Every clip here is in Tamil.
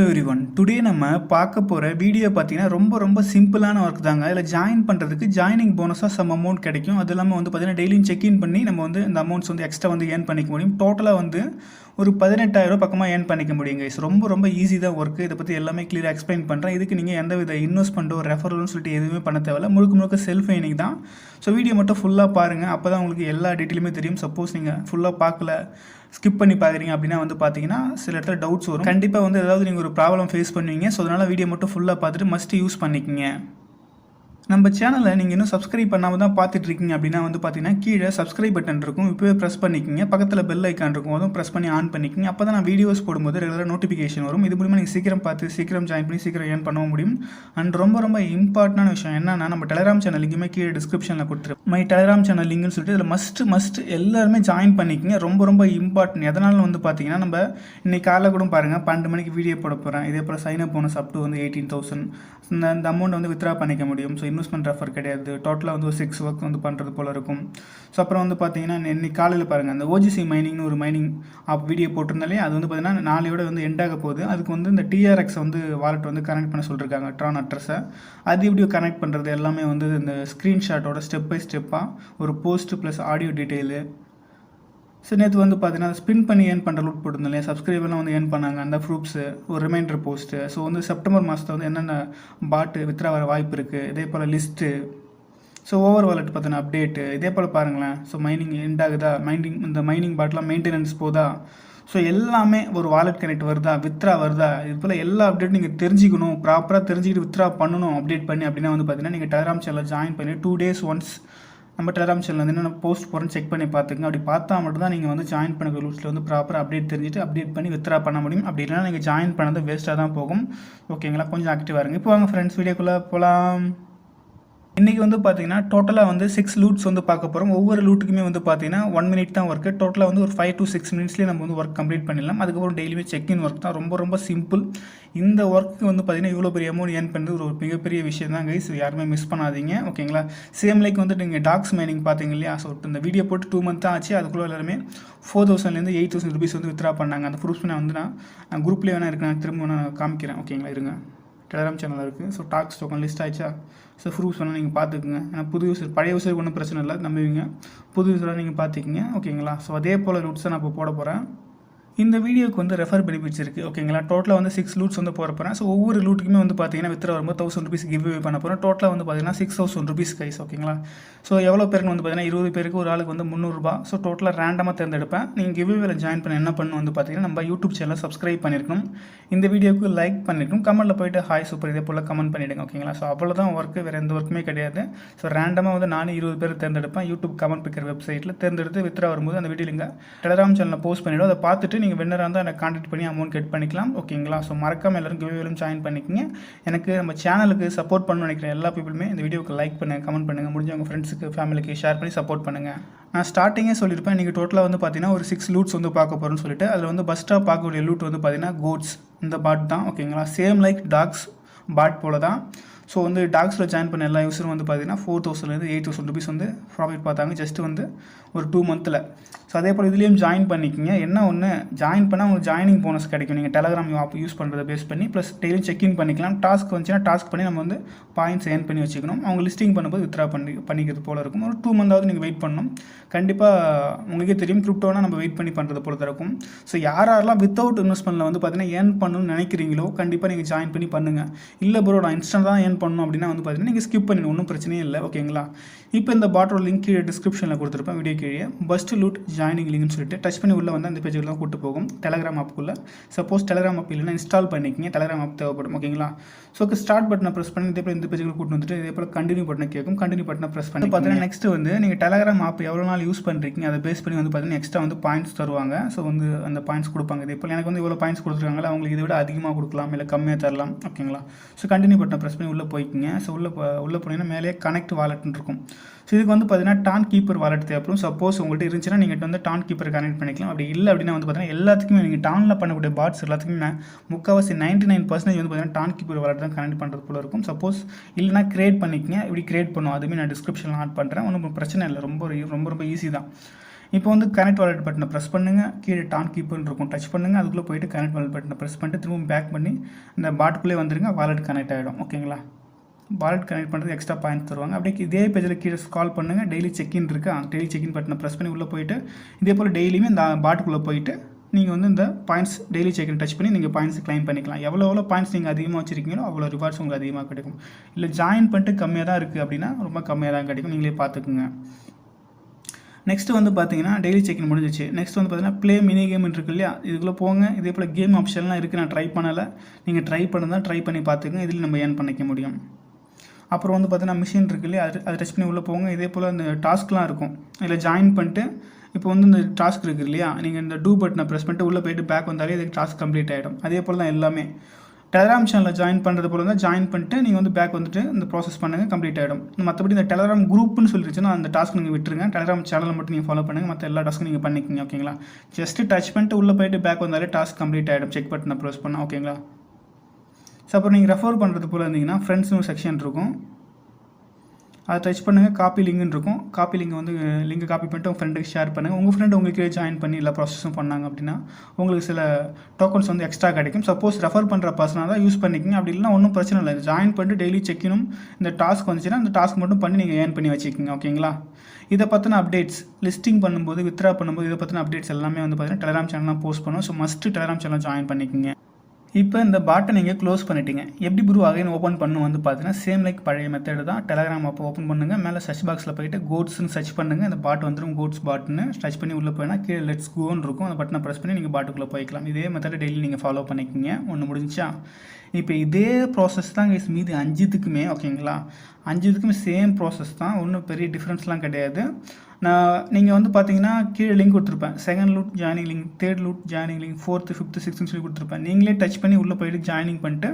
எவ்ரிவன் டுடே நம்ம பார்க்க போகிற வீடியோ பார்த்தீங்கன்னா ரொம்ப சிம்பிளான ஒர்க் தாங்க. அதில் ஜாயின் பண்ணுறதுக்கு ஜாயினிங் போனஸாக சம் அமௌண்ட் கிடைக்கும். அது இல்லாமல் வந்து பார்த்தீங்கன்னா டெய்லியும் செக்இன் பண்ணி நம்ம வந்து இந்த அமௌண்ட்ஸ் வந்து எக்ஸ்ட்ரா வந்து ஏர்ன் பண்ணிக்க முடியும். டோட்டலாக வந்து ஒரு 18,000 பக்கமாக ஏர்ன் பண்ணிக்க முடியுங்க. ரொம்ப ஈஸி தான் ஒர்க்கு. இதை பற்றி எல்லாமே கிளியராக எக்ஸ்பிளைன் பண்ணுறேன். இதுக்கு நீங்கள் எந்த வித இன்வெஸ்ட்மெண்ட்டோ ரெஃபரல்னு சொல்லிட்டு எதுவுமே பண்ண தேவையில்ல. முழுக்க செல்ஃப் ஏர்னிங் தான். ஸோ வீடியோ மட்டும் ஃபுல்லாக பாருங்கள். அப்போ தான் உங்களுக்கு எல்லா டீட்டெயிலுமே தெரியும். சப்போஸ் நீங்கள் ஃபுல்லாக பார்க்கல, ஸ்கிப் பண்ணி பார்க்குறீங்க அப்படின்னா வந்து பார்த்தீங்கன்னா சில இடத்துல டவுட்ஸ் வரும். கண்டிப்பாக வந்து ஏதாவது நீங்கள் ஒரு ப்ராப்ளம் ஃபேஸ் பண்ணுவீங்க. ஸோ அதனால் வீடியோ மட்டும் ஃபுல்லாக பார்த்துட்டு மஸ்ட் யூஸ் பண்ணிக்கோங்க. நம்ம சேனலை நீங்கள் இன்னும் சப்ஸ்கிரைப் பண்ணாமல் தான் பார்த்துட்டு இருக்கீங்க அப்படின்னா வந்து பார்த்தீங்கன்னா கீழே சப்ஸ்கிரைப் பட்டன் இருக்கும். இப்போவே ப்ரெஸ் பண்ணிக்கோங்க. பக்கத்தில் பெல் ஐக்கான் இருக்கும், அதுவும் ப்ரெஸ் பண்ணி ஆன் பண்ணிக்கோங்க. அப்போ தான் நான் வீடியோஸ் போடும்போது ரெகுலராக நோட்டிஃபிகேஷன் வரும். இது மூலமாக நீங்கள் சீக்கிரம் பார்த்து சீக்கிரம் ஜாயின் பண்ணி சீக்கிரம் ஏர்ன் பண்ண முடியும். அண்ட் ரொம்ப இம்பார்ட்டன்டான விஷயம் என்னன்னா, நம்ம டெலிகிராம் சேனல் லிங்குமே கீழே டிஸ்கிரிப்ஷனில் கொடுத்துருக்கோம். மை டெலிகிராம் சேனல் லிங்க்னு சொல்லிட்டு இதில் மஸ்ட் எல்லாருமே ஜாயின் பண்ணிக்கோங்க. ரொம்ப இம்பார்ட்டன்ட். எதனால வந்து பார்த்தீங்கன்னா, நம்ம இன்னைக்கு காலைல கூட பாருங்கள் 12 மணிக்கு வீடியோ போட போகிறேன். இதே போல் sign up bonus up to வந்து 18,000 இந்த அமௌண்ட் வந்து வித்ரா பண்ணிக்க முடியும். ஸோ இன்வெஸ்ட்மெண்ட் ரெஃபர் கிடையாது. டோட்டலாக வந்து ஒரு 6 ஒர்க் வந்து பண்ணுறது போல் இருக்கும். ஸோ அப்புறம் வந்து பார்த்தீங்கன்னா இன்னைக்கு காலையில் பாருங்கள், அந்த ஓஜிசி மைனிங்னு ஒரு மைனிங் ஆப் வீடியோ போட்டிருந்தாலே அது வந்து பார்த்தீங்கன்னா நாளையோட வந்து எண்டாக போகுது. அதுக்கு வந்து இந்த டிஆர்எக்ஸ் வந்து வாலெட் வந்து கனெக்ட் பண்ண சொல்லியிருக்காங்க, ட்ரான் அட்ரஸை. அது எப்படி கனெக்ட் பண்ணுறது எல்லாமே வந்து இந்த ஸ்க்ரீன்ஷாட்டோட ஸ்டெப் பை ஸ்டெப்பாக ஒரு post plus audio detail. So நேற்று வந்து பார்த்தீங்கன்னா ஸ்பின் பண்ணி ஏர்ன் பண்ணுற லூட் போட்டிருந்தோம் இல்லையா, சப்ஸ்கிரைபர்லாம் வந்து ஏர்ன் பண்ணாங்க. அந்த ப்ரூஃப்ஸு, ஒரு ரிமைண்டர் போஸ்ட்டு. ஸோ வந்து செப்டம்பர் மாதத்தில் வந்து என்னென்ன பாட்டு வித்ரா வர வாய்ப்பு இருக்குது, இதே போல் லிஸ்ட்டு. ஸோ ஓவர் வாலெட் பார்த்தீங்கன்னா அப்டேட்டு. இதே போல் பாருங்களேன். ஸோ மைனிங் எண்ட் ஆகுதா, இந்த மைனிங் பாட்லாம் மெயின்டெனன்ஸ் போதா, ஸோ எல்லாமே ஒரு வாலெட் கனெக்ட் வருதா, வித்ரா வருதா, இது போல் எல்லா அப்டேட்டும் நீங்கள் தெரிஞ்சுக்கணும். ப்ராப்பராக தெரிஞ்சுக்கிட்டு வித்ரா பண்ணணும் அப்டேட் பண்ணி அப்படின்னா வந்து பார்த்தீங்கன்னா நீங்கள் டெலிகிராம் சேனலில் ஜாயின் பண்ணி 2 days ஒன்ஸ் நம்ம டெலிகிராம் சேனல் வந்து என்னென்ன போஸ்ட் போகிறேன்னு செக் பண்ணி பார்த்துங்க. அப்படி பார்த்தா மட்டும் தான் நீங்கள் வந்து ஜாயின் பண்ண ரூல்ஸில் வந்து ப்ராப்பராக அப்டேட் தெரிஞ்சுட்டு அப்டேட் பண்ணி வித்ரா பண்ண முடியும். அப்படி இல்லைனா நீங்கள் ஜாயின் பண்ணது வேஸ்ட்டாக தான் போகும். ஓகேங்களா, கொஞ்சம் ஆக்டிவாக இருங்க. இப்போ வாங்க ஃப்ரெண்ட்ஸ், வீடியோக்குள்ளே போகலாம். இன்றைக்கி வந்து பார்த்தீங்கன்னா டோட்டலாக வந்து 6 லூட்ஸ் வந்து பார்க்க போகிறோம். ஒவ்வொரு லூட்டுக்குமே வந்து பார்த்தீங்கன்னா 1 minute தான் ஒர்க்கு. டோட்டலாக வந்து ஒரு 5 to 6 minutesலேயே நம்ம வந்து ஒர்க் கம்ப்ளீட் பண்ணிடலாம். அதுக்கப்புறம் டெய்லியுமே செக்இன் ஒர்க் தான். ரொம்ப சிம்பிள். இந்த ஒர்க்கு வந்து பார்த்தீங்கன்னா இவ்வளோ பெரிய அமௌண்ட் ஏர்ன் பண்ணுறது ஒரு மிகப்பெரிய விஷயம் தான் கைஸ். யாருமே மிஸ் பண்ணாதீங்க. ஓகேங்களா, சேம் லைக் வந்து நீங்கள் டாக்ஸ் மைனிங் பார்த்தீங்க இல்லையா. ஸோ இந்த வீடியோ போட்டு 2 month தான் ஆச்சு. அதுக்குள்ளே எல்லாருமே 4,000லேருந்து 8,000 rupees வந்து வித்ரா பண்ணாங்க. அந்த ப்ரூஃப் நான் வந்து நான் குரூப்லேயே வேணா இருக்கேன், திரும்ப நான் காமிக்கிறேன். ஓகேங்களா, இருங்க. டெலிகிராம் சேனல் இருக்குது. ஸோ டாக்ஸ் டோக்கன் லிஸ்ட் ஆயிடுச்சா. ஸோ ப்ரூஃப்ஸ் வேணால் நீங்கள் பார்த்துக்குங்க. ஏன்னா புது யூசர், பழைய யூசருக்கு ஒன்றும் பிரச்சனை இல்லை, நம்புவீங்க. புது யூஸராக நீங்கள் பார்த்துக்கிங்க. ஓகேங்களா, ஸோ அதே போல் ரூட்ஸை நான் இப்போ போட போகிறேன். இந்த வீடியோக்கு வந்து ரெஃபர் பெனிஃபிட்ஸ் இருக்குது. ஓகேங்களா, டோட்டலாக வந்து 6 லூட்ஸ் வந்து போட போகிறேன். ஸோ ஒவ்வொரு லூட்டுக்குமே வந்து பார்த்தீங்கன்னா வித்ரா வரும்போது 1,000 rupees கிவ் அவே பண்ண போகிறேன். டோட்டலாக வந்து பார்த்தீங்கன்னா 6,000 rupees கைஸ். ஓகேங்களா, ஸோ எவ்வளோ பேருக்கு வந்து பார்த்தீங்கன்னா 20 பேருக்கு ஒரு ஆளுக்கு வந்து 300 ரூபா. ஸோ டோட்டலாக ரேண்டமாக தேர்ந்தெடுப்பேன். நீங்கள் கிவ் அவேல ஜாயின் பண்ண என்ன பண்ணணும் வந்து பார்த்தீங்கன்னா நம்ம யூடியூப் சேனலை சப்ஸ்கிரைப் பண்ணியிருக்கணும், இந்த வீடியோக்கு லைக் பண்ணியிருக்கணும், கமெண்ட்டில் போய்ட்டு ஹாய் சூப்பர் இதே போல் கமெண்ட் பண்ணிவிடுங்க. ஓகேங்களா, ஸோ அவ்வளோதான் ஒர்க்கு, வேறு எந்த ஒர்க்குமே கிடையாது. ஸோ ரேண்டமாக வந்து நானே 20 பேர் தேர்ந்தெடுப்பேன். யூடியூப் கமெண்ட் பிக்கர் வெப்சைட்டில் தேர்ந்தெடுத்து வித்ரா வரும்போது அந்த வீடியோ லிங்கை டெலிகிராம் சேனலில் போஸ்ட் பண்ணிவிடும். அதை பார்த்துட்டு நீங்கள் வின்னராக இருந்தால் எனக்கு கான்டாக்ட் பண்ணி அமௌண்ட் கெட் பண்ணிக்கலாம். ஓகேங்களா, ஸோ மறக்காமல் எல்லாரும் கிவ்வேலும் ஜாயின் பண்ணிக்கோங்க. எனக்கு நம்ம சேனலுக்கு சப்போர்ட் பண்ணணும்னு நினைக்கிற எல்லா பீப்புளுமே இந்த வீடியோக்கு லைக் பண்ணுங்கள், கமெண்ட் பண்ணுங்கள், முடிஞ்ச உங்கள் ஃப்ரெண்ட்ஸுக்கு ஃபேமிலிக்கு ஷேர் பண்ணி சப்போர்ட் பண்ணுங்கள். நான் ஸ்டார்டிங்கே சொல்லியிருப்பேன், இன்றைக்கி டோட்டலாக வந்து பார்த்தீங்கன்னா ஒரு 6 லூட்ஸ் வந்து பார்க்க போகிறோன்னு சொல்லிட்டு. அதில் வந்து ஃபஸ்ட்டாக பார்க்கக்கூடிய லூட் வந்து பார்த்தீங்கன்னா கோட்ஸ், இந்த பாட் தான். ஓகேங்களா, சேம் லைக் டாக்ஸ் பாட் போல தான். ஸோ வந்து டாக்ஸில் ஜாயின் பண்ண எல்லா யூஸரும் வந்து பார்த்தீங்கன்னா 4,000லேருந்து 8,000 rupees வந்து ப்ராஃபிட் பார்த்தாங்க ஜஸ்ட் வந்து ஒரு 2 monthல. ஸோ அதே போல் இதுலேயும் ஜாயின் பண்ணிக்கிங்க. என்ன ஒன்று, ஜாயின் பண்ணால் உங்களுக்கு ஜாயினிங் போனஸ் கிடைக்கும். நீங்கள் டெலிகிராம் ஆப் யூஸ் பண்ணுறதை பேஸ் பண்ணி ப்ளஸ் டெய்லியும் செக்இன் பண்ணிக்கலாம். டாஸ்க் வந்துச்சுன்னா டாஸ்க் பண்ணி நம்ம வந்து பாயிண்ட்ஸ் ஏர்ன் பண்ணி வச்சுக்கணும். அவங்க லிஸ்டிங் பண்ணும்போது வித்ரா பண்ணிக்கிறது போல் இருக்கும். ஒரு 2 month நீங்கள் வெயிட் பண்ணணும். கண்டிப்பாக உங்களுக்கே தெரியும், கிரிப்டோனா நம்ம வெயிட் பண்ணி பண்ணுறது போல தான் இருக்கும். ஸோ யாரெல்லாம் வித்தவுட் இன்வெஸ்ட்மெண்ட்டில் வந்து பார்த்தீங்கன்னா ஏர்ன் பண்ணணும்னு நினைக்கிறீங்களோ கண்டிப்பாக நீங்கள் ஜாயின் பண்ணி பண்ணுங்கள். இல்லை ப்ரோ நான் இன்ஸ்டன்ட் தான் ஏர்ன் பண்ணணும் அப்படின்னா வந்து பார்த்தீங்கன்னா நீங்கள் ஸ்கிப் பண்ணிடணும், ஒன்றும் பிரச்சனையே இல்லை. ஓகேங்களா, இப்போ இந்த பாட்டோட லிங்க் கீழே டிஸ்கிரிப்ஷனில் கொடுத்துருப்பேன், வீடியோ கீழே பஸ்ட் லூட் ஜாயினிங் லிங்க்னு சொல்லிட்டு டச் பண்ணி உள்ளே வந்து அந்த பேஜுக்கு தான் கூட்டு போகும் டெலிகிராம் ஆப்புக்குள்ளே. சப்போஸ் டெலிகிராம் ஆப் இல்லைன்னா இன்ஸ்டால் பண்ணிக்கிங்க, டெலிகிராம் ஆப் தேவைப்படும். ஓகேங்களா, ஸோ ஸ்டார்ட் பட்டனை ப்ரெஸ் பண்ணி இதே போல் இந்த பேஜுக்கு கூட்டு வந்துட்டு இதே போல் கண்டினியூ பட்டனை கேட்கும். கண்டினியூ பட்டனை ப்ரெஸ் பண்ணி பார்த்தீங்கன்னா நெக்ஸ்ட் வந்து நீங்கள் டெலிகிராம் ஆப் எவ்வளோ நாள் யூஸ் பண்ணுறீங்க அதை பேஸ் பண்ணி வந்து பார்த்தீங்கன்னா எக்ஸ்ட்ரா வந்து பாயிண்ட்ஸ் தருவாங்க. ஸோ வந்து அந்த பாயிண்ட்ஸ் கொடுப்பாங்க. இதே போல் எனக்கு வந்து இவ்வளோ பாயிண்ட்ஸ் கொடுத்துருக்காங்களா, அவங்களுக்கு இதை விட அதிகமாக கொடுக்கலாம், இல்லை கம்மியாக தரலாம். ஓகேங்களா, ஸோ கண்டினியூ பட்டனை ப்ரெஸ் பண்ணி உள்ளே போய்க்குங்க. ஸோ உள்ளே போனீங்கன்னா மேலே கனெக்ட் வாலெட்னு இருக்கும். ஸோ இதுக்கு வந்து பார்த்தீங்கன்னா டான் கீப்பர் வாலெட் தேவைப்படும். சப்போஸ் உங்கள்கிட்ட இருந்துச்சுன்னா நீங்கள் வந்து டான் கீப்பர் கனெக்ட் பண்ணிக்கலாம். அப்படி இல்லை அப்படின்னா வந்து பார்த்தீங்கன்னா எல்லாத்துக்குமே நீங்கள் டானில் பண்ணக்கூடிய பாட்ஸ் எல்லாத்துக்குமே முக்கால்வாசி 99% வந்து பார்த்தீங்கன்னா டான் கீப்பர் வாலெட் தான் கனெக்ட் பண்ணுறது போல இருக்கும். சப்போஸ் இல்லைனா கிரியேட் பண்ணிக்கங்க. இப்படி கிரியேட் பண்ணும், அதுவுமே நான் டிஸ்கிரிப்ஷனில் ஆட் பண்ணுறேன். ஒன்றும் பிரச்சனை இல்லை, ரொம்ப ஈஸி தான். இப்போ வந்து கனெக்ட் வாலெட் பட்டனை ப்ரெஸ் பண்ணுங்கள், கீழே டான் கீப்புன்னு இருக்கும், டச் பண்ணுங்கள், அதுக்குள்ளே போயிட்டு கனெக்ட் வாலெட் பட்டனை ப்ரெஸ் பண்ணிட்டு திரும்ப பேக் பண்ணி இந்த பாட்டுக்குள்ளே வந்துருங்க, வாலெட் கனெக்ட் ஆகிடும். ஓகேங்களா? வாலெட் கனெக்ட் பண்ணுறது எக்ஸ்ட்ரா பாயிண்ட்ஸ் தருவாங்க. அப்படியே இதே பேஜில் கீழே ஸ்க்ரால் பண்ணுங்கள், டெய்லி செக்இன் இருக்குது, டெய்லி செக்இன் பட்டனை ப்ரெஸ் பண்ணி உள்ளே போயிட்டு இதே போல் டெய்லியுமே இந்த பாட்டுக்குள்ளே போயிட்டு நீங்கள் வந்து இந்த பாயிண்ட்ஸ் டெய்லி செக்இன் டச் பண்ணி நீங்கள் பாயிண்ட்ஸ் கிளைம் பண்ணிக்கலாம். எவ்வளோ பாயிண்ட்ஸ் நீங்கள் அதிகமாக வச்சுருக்கீங்களோ அவ்வளோ ரிவார்ட்ஸ் உங்களுக்கு அதிகமாக கிடைக்கும். இல்லை ஜாயின் பண்ணிட்டு கம்மியாக தான் இருக்குது அப்படின்னா ரொம்ப கம்மியாக தான் கிடைக்கும், நீங்களே பார்த்துக்குங்க. நெக்ஸ்ட்டு வந்து பார்த்தீங்கன்னா டெய்லி செக்இன் முடிஞ்சிச்சு. நெக்ஸ்ட் வந்து பார்த்தீங்கன்னா ப்ளே மினி கேம் இருக்கு இல்லையா, இதுக்குள்ளே போங்க. இதே போல் கேம் ஆப்ஷன்லாம் இருக்குது, நான் ட்ரை பண்ணலை, நீங்கள் ட்ரை பண்ணதான் ட்ரை பண்ணி பார்த்துக்குங்க, இதில் நம்ம ஏர்ன் பண்ணிக்க முடியும். அப்புறம் வந்து பார்த்தீங்கன்னா மிஷின் இருக்கு இல்லையா, அது டச் பண்ணி உள்ளே போங்க. இதே போல் இந்த டாஸ்க்லாம் இருக்கும், இதில் ஜாயின் பண்ணிட்டு இப்போ வந்து இந்த டாஸ்க் இருக்குது இல்லையா, நீங்கள் இந்த டூ பட்டனை ப்ரெஸ் பண்ணிட்டு உள்ளே போய்ட்டு பேக் வந்தாலே இதுக்கு டாஸ்க் கம்ப்ளீட் ஆகிடும். அதே போல் தான் எல்லாமே. டெலகிராம் சேனலில் ஜாயின் பண்ணுறது போல தான் ஜாயின் பண்ணிட்டு நீங்கள் வந்து பேக் வந்துட்டு இந்த ப்ராசஸ் பண்ணுங்கள், கம்ப்ளீட் ஆகிடும். மற்றபடி இந்த டெலகிராம் குரூப்னு சொல்லிடுச்சுன்னா அந்த டாஸ்க் நீங்கள் விட்டுருங்க, டெலகிராம் சேனலில் மட்டும் நீங்கள் ஃபாலோ பண்ணுங்கள், மற்ற எல்லா டாஸ்க்கும் நீங்கள் பண்ணிக்கிங்க. ஓகேங்களா? ஜஸ்ட்டு டச் பண்ணிட்டு உள்ளே போய்ட்டு பேக் வந்தாலே டாஸ்க் கம்ப்ளீட் ஆகிடும், செக் பட்டனை ப்ரெஸ் பண்ணால். ஓகேங்களா? ஸோ அப்புறம் நீங்கள் ரெஃபர் பண்ணுறது போல் இருந்தீங்கன்னா ஃப்ரெண்ட்ஸ்னு ஒரு செக்ஷன் இருக்கும், அதை டச் பண்ணுங்கள், காப்பி லிங்க்னு இருக்கும். காப்பி லிங்க் வந்து லிங்க் காப்பி பண்ணிட்டு உங்கள் ஃப்ரெண்டுக்கு ஷேர் பண்ணுங்கள். உங்கள் ஃப்ரெண்டு உங்களுக்கு ஜாயின் பண்ணி எல்லா ப்ராசஸும் பண்ணாங்க அப்படின்னா உங்களுக்கு சில டோக்கன்ஸ் வந்து எக்ஸ்ட்ரா கிடைக்கும். சப்போஸ் ரெஃபர் பண்ணுற பர்சனாக தான் யூஸ் பண்ணிக்கிங்க, அப்படி இல்லைனா ஒன்றும் பிரச்சனை இல்லை. ஜாயின் பண்ணிட்டு டெய்லி செக்கினும் இந்த டாஸ்க் வந்துச்சுன்னா அந்த டாஸ்க் மட்டும் பண்ணி நீங்கள் ஏர்ன் பண்ணி வச்சுக்கிங்க. ஓகேங்களா? இதை பற்றின அப்டேட்ஸ் லிஸ்டிங் பண்ணும்போது, வித்ரா பண்ணும்போது இதை பற்றின அப்டேட்ஸ் எல்லாமே வந்து பார்த்தீங்கன்னா டெலகிராம் சேனல்லாம் போஸ்ட் பண்ணுவோம். So must Telegram channel join பண்ணிக்கிங்க. இப்போ இந்த பாட்டை நீங்கள் க்ளோஸ் பண்ணிட்டீங்க. எப்படி ப்ரூ அகைன் ஓப்பன் பண்ணணும் வந்து பார்த்தீங்கன்னா சேம் லைக் பழைய மெத்தட் தான். டெலகிராம் அப்போ ஓப்பன் பண்ணுங்கள், மேலே சர்ச் பாக்ஸில் போய்ட்டு கோட்ஸ்ன்னு சர்ச் பண்ணுங்கள், இந்த பாட் வந்துடும், கோட்ஸ் பாட்னு சர்ச் பண்ணி உள்ளே போயினா கீழே லெட்ஸ் கோன்னு இருக்கும், அந்த பட்டனை ப்ரெஸ் பண்ணி நீங்கள் பாட்டுக்குள்ளே போய்க்கலாம். இதே மெத்தட் டெய்லி நீங்கள் ஃபாலோ பண்ணிக்கிங்க. ஒன்று முடிஞ்சா இப்போ இதே ப்ராசஸ் தான் கைஸ் மீதி 5த்துக்குமே. ஓகேங்களா? 5த்துக்குமே சேம் ப்ராசஸ் தான், ஒன்றும் பெரிய டிஃப்ரென்ஸ்லாம் கிடையாது. நீங்கள் வந்து பார்த்தீங்கன்னா கீழே லிங்க் கொடுத்துருப்பேன், second loot joining link, third loot joining link, 4th 5th 6th சொல்லி கொடுத்துருப்பேன். நீங்களே டச் பண்ணி உள்ளே போய்ட்டு ஜாயினிங் பண்ணிட்டு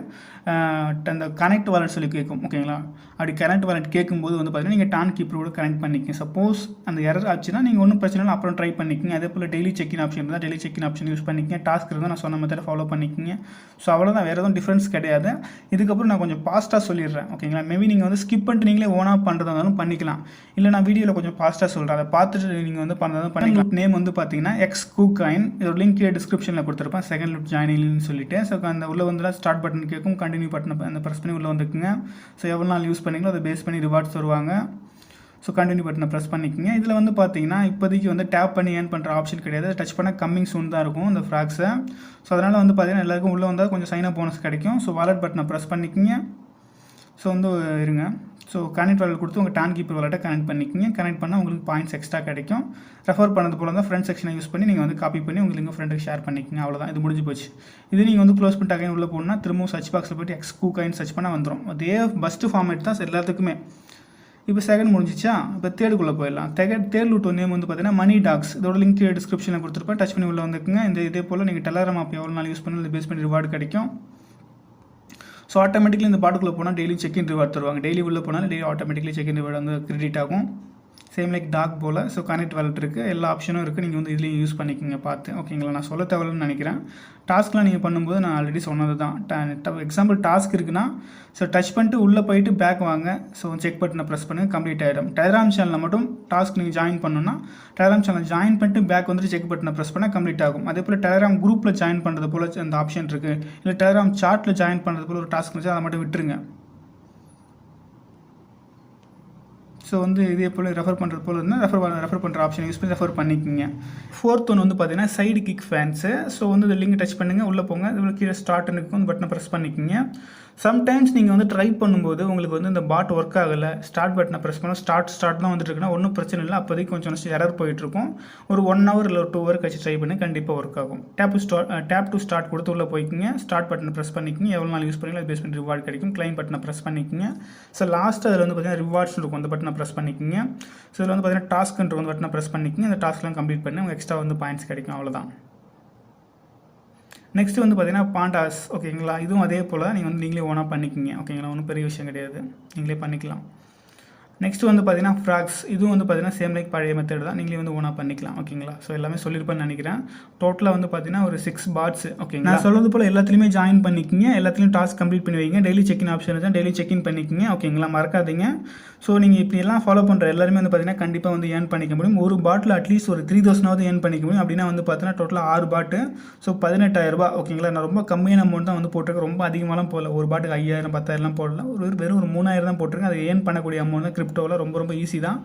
அந்த கனெக்ட் வாலெட் சொல்லி கேட்கும். ஓகேங்களா? அப்படி கனெக்ட் வாலெட் கேட்கும்போது வந்து பார்த்தீங்கன்னா நீங்கள் டான் கீப்பரோட கனெக்ட் பண்ணிக்கங்க. சப்போஸ் அந்த எரர் ஆச்சுன்னா நீங்கள் ஒன்றும் பிரச்சனை இல்லை, அப்புறம் ட்ரை பண்ணிக்கங்க. அதே போல் டெய்லி செக்இன் ஆப்ஷன் இருந்தால் டெய்லி செக்இன் ஆப்ஷன் யூஸ் பண்ணிக்கங்க. டாஸ்க் இருந்தால் நான் சொன்ன மெத்தட் ஃபாலோ பண்ணிக்கங்க. ஸோ அவ்வளோதான், வேறு எதுவும் டிஃப்ரென்ஸ் கிடையாது. இதுக்கப்புறம் நான் கொஞ்சம் ஃபாஸ்ட்டாக சொல்லிடுறேன். ஓகேங்களா? மேபி நீங்கள் வந்து ஸ்கிப் பண்ணிட்டு நீங்களே ஓனாக பண்ணுறதா இருந்தாலும் பண்ணிக்கலாம், இல்லை நான் வீடியோவில் கொஞ்சம் ஃபாஸ்ட்டாக சொல்கிறேன், அதை பார்த்துட்டு நீங்கள் வந்து பண்ணுறதும் பண்ணிக்கலாம். நேம் வந்து பார்த்தீங்கன்னா XKuCoin, இதோட லிங்க் டிஸ்கிரிப்ஷனில் கொடுத்துருப்பேன், செகண்ட் லூட் ஜாயினிங்னு சொல்லிட்டு. ஸோ அந்த உள்ளே வந்து ஸ்டார்ட் பட்டன் கேட்கும், கண்டினியூ பட்டன் அந்த ப்ரெஸ் பண்ணி உள்ளே வந்துக்குங்க. ஸோ எவ்வளோ நாள் யூஸ் பண்ணிங்களோ அதை பேஸ் பண்ணி ரிவார்ட்ஸ் வருவாங்க. ஸோ கண்டினியூ பட்டனை ப்ரெஸ் பண்ணிக்கோங்க. இதில் வந்து பார்த்தீங்கன்னா இப்போதைக்கு வந்து டேப் பண்ணி ஏர்ன் பண்ணுற ஆப்ஷன் கிடையாது, டச் பண்ணால் கம்மிங் சூன் தான் இருக்கும் இந்த ஃப்ராக்ஸை. ஸோ அதனால் வந்து பார்த்தீங்கன்னா எல்லாருக்கும் உள்ளே வந்தால் கொஞ்சம் சைன் அப் போனஸ் கிடைக்கும். ஸோ வாலெட் பட்டனை ப்ரெஸ் பண்ணிக்கோங்க. ஸோ வந்து இருங்க, ஸோ கனெக்ட் வாலெட் கொடுத்து உங்கள் டான் கீப்பர் வாலெட்டை கனெக்ட் பண்ணிக்கோங்க. கனெக்ட் பண்ணால் உங்களுக்கு பாயிண்ட்ஸ் எக்ஸ்ட்ரா கிடைக்கும். ரெஃபர் பண்ணது போல தான் ஃப்ரெண்ட் செக்ஷனை யூஸ் பண்ணி நீங்கள் வந்து காப்பி பண்ணி உங்களுக்கு உங்கள் ஃப்ரெண்டுக்கு ஷேர் பண்ணிக்கோங்க. அவ்வளோதான், இது முடிஞ்சு போச்சு. இது நீங்கள் வந்து க்ளோஸ் பண்ணிட்டு அகைன் உள்ளே போகணுன்னா திரும்பவும் சர்ச் பாக்ஸில் போய்ட்டு XKuCoin சர்ச் பண்ணால் வந்துடும். அதே பெஸ்ட்டு ஃபார்மேட் தான் எல்லாத்துக்குமே. இப்போ செகண்ட் முடிஞ்சிச்சா, இப்போ தேர்டுக்குள்ளே போயிடலாம். தேர்ட் லூட் நேம் வந்து பார்த்தீங்கன்னா மணி டாக்ஸ், இதோட லிங்க் டிஸ்கிரிப்ஷனில் கொடுத்துருப்பேன், டச் பண்ணி உள்ளே வந்துக்குங்க. இதே போல் நீங்கள் டெலகிராம் ஆப் எவ்வளோ நாள் யூஸ் பண்ணி பேஸ் பண்ணி ரிவார்டு கிடைக்கும். ஸோ ஆட்டோமேட்டிக்லி இந்த பாட்டுக்குள்ளே போனால் டெய்லி செக்இன் ரிவார்ட் தருவாங்க. டெய்லி உள்ளே போனாலும் டெய்லி ஆட்டோமேட்டிக்லி செக்இன் ரிவார்டு வந்து கிரெடிட் ஆகும். சேம் லைக் டாக் போல். ஸோ கனெக்ட் வாலெட் இருக்குது, எல்லா ஆப்ஷனும் இருக்குது, நீங்கள் வந்து இதுலேயும் யூஸ் பண்ணிக்கோங்க பார்த்து. ஓகேங்களா? நான் சொல்ல தேவையில்லைன்னு நினைக்கிறேன். டாஸ்க்லாம் நீங்கள் பண்ணும்போது நான் ஆல்ரெடி சொன்னது தான். எக்ஸாம்பிள் டாஸ்க் இருக்குன்னா ஸோ டச் பண்ணிட்டு உள்ளே போயிட்டு பேக் வாங்க. ஸோ செக் பட்டனை ப்ரெஸ் பண்ணி கம்ப்ளீட் ஆகிடும். டெலகிராம் சேனலில் மட்டும் டாஸ்க் நீங்கள் ஜாயின் பண்ணணும்னா டெலகிராம் சேனல் ஜாயின் பண்ணிட்டு பேக் வந்துட்டு செக் பட்டனை ப்ரெஸ் பண்ணால் கம்ப்ளீட் ஆகும். அதே போல் டெலகிராம் குரூப்பில் ஜாயின் பண்ணுறது போல் அந்த ஆப்ஷன் இருக்குது, இல்லை டெலகிராம் சார்ட்டில் ஜாயின் பண்ணுறது போல் ஒரு டாஸ்க் வச்சு அதை மட்டும் விட்டுருங்க. ஸோ வந்து இதே போல் ரெஃபர் பண்ணுறது போல் இருந்தால் ரெஃபர் பண்ணுற ஆப்ஷன் யூஸ் பண்ணி ரெஃபர் பண்ணிக்கோங்க. 4th ஒன்று வந்து பார்த்தீங்கன்னா சைடு கிக் ஃபேன்ஸு. ஸோ வந்து இந்த லிங்க் டச் பண்ணுங்கள், உள்ளே போங்க, இதில் கீழே ஸ்டார்ட்னு இருக்கும், அந்த பட்டனை ப்ரெஸ் பண்ணிக்கோங்க. சம்டைம்ஸ் நீங்கள் வந்து ட்ரை பண்ணும்போது உங்களுக்கு வந்து இந்த பாட் ஒர்க் ஆகலை, ஸ்டார்ட் பட்டனை ப்ரெஸ் பண்ண ஸ்டார்ட் தான் வந்துட்டு இருக்குன்னா ஒன்றும் பிரச்சனை இல்லை. அப்போதைக்கு கொஞ்சம் எரர் போயிட்டுருக்கும். ஒரு 1 hour இல்லை ஒரு 2 hour கழிச்சு ட்ரை பண்ணி கண்டிப்பாக ஒர்க் ஆகும். டேப் டு ஸ்டார்ட் கொடுத்து உள்ளே போய்க்குங்க, ஸ்டார்ட் பட்டனை ப்ரெஸ் பண்ணிக்கோங்க. எவ்வளோ நாள் யூஸ் பண்ணி பேஸ் பண்ணி ரிவார்டு கிடைக்கும். கிளைம் பட்டனை ப்ரெஸ் பண்ணிக்கோங்க. ஸோ லாஸ்ட்டு அதில் வந்து பார்த்தீங்கன்னா ரிவார்ட்ஸ் இருக்கும், அந்த பட்டனை ப்ரெஸ் பண்ணிக்கோங்க. ஸோ இதில் வந்து பார்த்தீங்கன்னா டாஸ்க்ன்ற வந்து பட்டனை ப்ரெஸ் பண்ணிக்கோங்க. இந்த டாஸ்க்லாம் கம்ப்ளீட் பண்ணி உங்களுக்கு எக்ஸ்ட்ரா வந்து பாயிண்ட்ஸ் கிடைக்கும். அவ்வளோதான். நெக்ஸ்ட் வந்து பார்த்தீங்கன்னா பாண்டாஸ். ஓகேங்களா? இதுவும் அதே போல் நீங்கள் வந்து நீங்களே ஓனாக பண்ணிக்கிங்க. ஓகேங்களா? ஒன்றும் பெரிய விஷயம் கிடையாது, நீங்களே பண்ணிக்கலாம். நெக்ஸ்ட் வந்து பார்த்தீங்கன்னா ஃப்ராக்ஸ், இதுவும் வந்து பார்த்தீங்கன்னா சேம் லைக் பழைய மெத்தட் தான். நீங்களே வந்து ஓனாக பண்ணிக்கலாம். ஓகேங்களா? ஸோ எல்லாமே சொல்லியிருப்பேன்னு நினைக்கிறேன். டோட்டலாக வந்து பார்த்தீங்கன்னா ஒரு 6 பாட்ஸ். ஓகேங்களா? நான் சொல்வது போல் எல்லாத்துலேயுமே ஜாயின் பண்ணிக்கிங்க. எல்லாத்துலேயும் டாஸ்க் கம்ப்ளீட் பண்ணி வைங்க. டெய்லி செக்இன் ஆப்ஷன் இருந்தால் டெய்லி செக்இன் பண்ணிக்கிங்க. ஓகேங்களா? மறக்காதீங்க. ஸோ நீங்கள் இப்படியெல்லாம் ஃபாலோ பண்ணுற எல்லாருமே வந்து பார்த்தீங்கன்னா கண்டிப்பாக வந்து ஏர்ன் பண்ணிக்க முடியும். ஒரு பாட்டில் அட்லீஸ்ட் ஒரு 3000 ஏர்ன் பண்ணிக்க முடியும். அப்படின்னா வந்து பார்த்தீங்கன்னா டோட்டலாக 6 பாட்டு. ஸோ 18,000 ஓகேங்களா? நான் ரொம்ப கம்மியான அமௌண்ட் தான் வந்து போட்டிருக்கேன். ரொம்ப அதிகமாகலாம் போடல. ஒரு பாட்டுக்கு 5000 10,000 போடல. வெறும் ஒரு 3000 தான் போட்டிருக்கேன். அது ஏர்ன் பண்ணக்கூடிய அமௌண்ட் தான் கிரிப்டோவில் ரொம்ப ஈஸி தான்.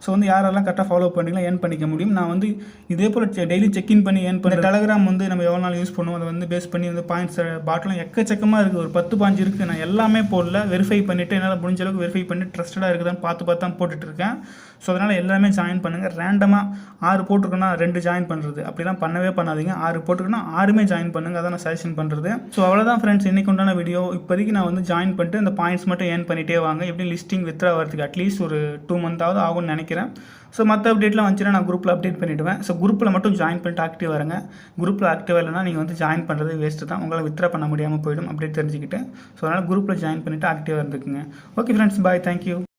ஸோ வந்து யாரெல்லாம் கரெக்டாக ஃபாலோ பண்ணிங்களா ஏர்ன் பண்ணிக்க முடியும். நான் வந்து இதே போல் டெய்லி செக்இன் பண்ணி ஏர்ன் பண்ண டெலகிராம் வந்து நம்ம எவ்வளோ நாள் யூஸ் பண்ணுவோம், அதை வந்து பேஸ் பண்ணி வந்து பாயிண்ட்ஸ் பாட்டிலாம் எக்கச்சக்கமாக இருக்குது. ஒரு 10 பாயிண்ட் இருக்குது. நான் எல்லாமே போடல, வெரிஃபை பண்ணிவிட்டு என்னால் முடிஞ்ச அளவுக்கு வெரிஃபை பண்ணி ட்ரஸ்டடாக இருக்குதான்னு பார்த்து தான் போட்டுட்ருக்கேன். ஸோ அதனால் எல்லாமே ஜாயின் பண்ணுங்கள். ரேண்டமாக 6 போட்டிருக்கோன்னா 2 ஜாயின் பண்ணுறது அப்படிலாம் பண்ணவே பண்ணாதீங்க. 6 போட்டிருக்கோன்னா 6மே ஜாயின் பண்ணுங்கள். அதான் நான் சஜஷன் பண்ணுறது. ஸோ அவ்வளோதான் ஃப்ரெண்ட்ஸ், இன்றைக்கு உண்டான வீடியோ. இப்போதைக்கு நான் வந்து ஜாயின் பண்ணிட்டு அந்த பாயிண்ட்ஸ் மட்டும் ஏர்ன் பண்ணிகிட்டே வாங்க. எப்படி லிஸ்டிங் வித்ரா வரதுக்கு அட்லீஸ்ட் ஒரு 2 மந்த்தாவது ஆகும்னு நினைக்கிறேன். ஸோ மற்ற அப்டேட்லாம் வந்துச்சுன்னா நான் குரூப்பில் அப்டேட் பண்ணிவிடுவேன். ஸோ குரூப்பில் மட்டும் ஜாயின் பண்ணிட்டு ஆக்டிவ் வருங்க. குரூப்பில் ஆக்டிவ் இல்லைனா நீங்கள் வந்து ஜாயின் பண்ணுறது வேஸ்ட்டு தான். உங்களால் வித்ரா பண்ண முடியாமல் போயிடும் அப்டேட் தெரிஞ்சுக்கிட்டு. ஸோ அதனால் குரூப்பில் ஜாயின் பண்ணிவிட்டு ஆக்டிவாக இருந்துக்குங்க. ஓகே ஃப்ரெண்ட்ஸ், பாய், தேங்க்யூ.